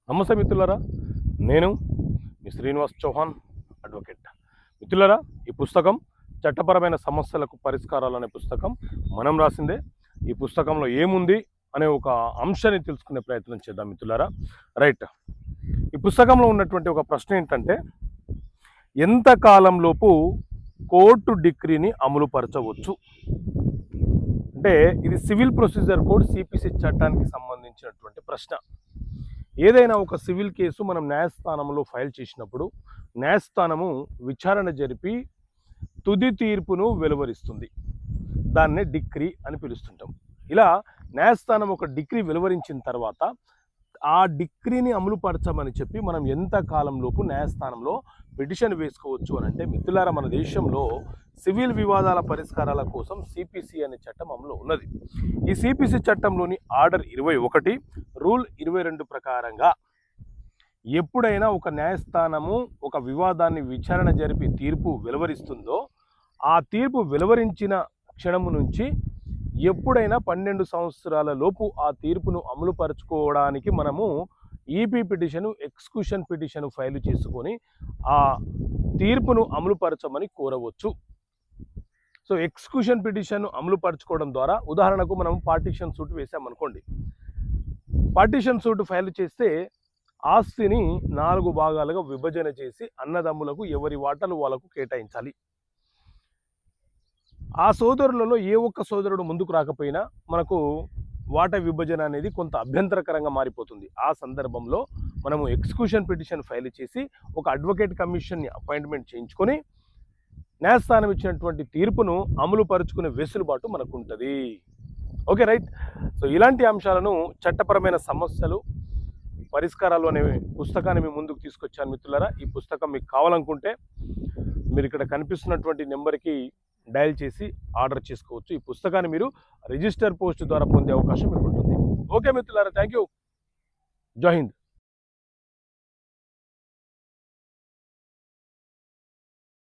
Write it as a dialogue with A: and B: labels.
A: నమస్తే మిత్రులారా, నేను మీ శ్రీనివాస్ చౌహాన్ అడ్వకేట్. మిత్రులారా, ఈ పుస్తకం చట్టపరమైన సమస్యలకు పరిష్కారాలు అనే పుస్తకం మనం రాసిందే. ఈ పుస్తకంలో ఏముంది అనే ఒక అంశాన్ని తెలుసుకునే ప్రయత్నం చేద్దాం మిత్రులారా. రైట్, ఈ పుస్తకంలో ఉన్నటువంటి ఒక ప్రశ్న ఏంటంటే, ఎంత కాలంలోపు కోర్టు డిగ్రీని అమలు పరచవచ్చు? అంటే ఇది సివిల్ ప్రొసీజర్ కోడ్ సిపిసి చట్టానికి సంబంధించినటువంటి ప్రశ్న. ఏదైనా ఒక సివిల్ కేసు మనం న్యాయస్థానంలో ఫైల్ చేసినప్పుడు న్యాయస్థానము విచారణ జరిపి తుది తీర్పును వెలువరిస్తుంది. దాన్నే డిక్రీ అని పిలుస్తుంటాం. ఇలా న్యాయస్థానం ఒక డిక్రీ వెలువరించిన తర్వాత ఆ డిక్రీని అమలుపరచమని చెప్పి మనం ఎంత కాలంలోపు న్యాయస్థానంలో పిటిషన్ వేసుకోవచ్చు అని అంటే, మిత్రులారా, మన దేశంలో సివిల్ వివాదాల పరిష్కారాల కోసం సిపిసి అనే చట్టం అమలు ఉన్నది. ఈ సిపిసి చట్టంలోని ఆర్డర్ 21 రూల్ 22 ప్రకారంగా ఎప్పుడైనా ఒక న్యాయస్థానము ఒక వివాదాన్ని విచారణ జరిపి తీర్పు వెలువరిస్తుందో, ఆ తీర్పు వెలువరించిన క్షణము నుంచి ఎప్పుడైనా 12 సంవత్సరాల లోపు ఆ తీర్పును అమలుపరుచుకోవడానికి మనము EP petition, execution petition file చేసుకొని ఆ తీర్పును అమలుపరచమని కోరవచ్చు. సో ఎక్స్క్యూషన్ పిటిషన్ అమలుపరచుకోవడం ద్వారా, ఉదాహరణకు మనం పార్టిషన్ సూట్ వేసామనుకోండి. పార్టిషన్ సూట్ ఫైల్ చేస్తే ఆస్తిని 4 భాగాలుగా విభజన చేసి అన్నదమ్ములకు ఎవరి వాటాలు వాళ్ళకు కేటాయించాలి. ఆ సోదరులలో ఏ ఒక్క సోదరుడు ముందుకు రాకపోయినా మనకు వాటా విభజన అనేది కొంత అభ్యంతరకరంగా మారిపోతుంది. ఆ సందర్భంలో మనము ఎక్స్క్యూషన్ పిటిషన్ ఫైల్ చేసి ఒక అడ్వకేట్ కమిషన్ని అపాయింట్మెంట్ చేయించుకొని న్యాయస్థానం ఇచ్చినటువంటి తీర్పును అమలు పరుచుకునే వెసులుబాటు మనకు ఉంటుంది. Okay, right. సో ఇలాంటి అంశాలను చట్టపరమైన సమస్యలు పరిష్కారాలు అనే పుస్తకాన్ని మీ ముందుకు తీసుకొచ్చాను మిత్రులారా. ఈ పుస్తకం మీకు కావాలనుకుంటే మీరు ఇక్కడ కనిపిస్తున్నటువంటి నెంబర్కి డయల్ చేసి ఆర్డర్ చేసుకోవచ్చు. ఈ పుస్తకాన్ని మీరు రిజిస్టర్ పోస్ట్ ద్వారా పొందే అవకాశం మీకు ఉంటుంది. ఓకే మిత్రులారా, థ్యాంక్ యూ. జై హింద్.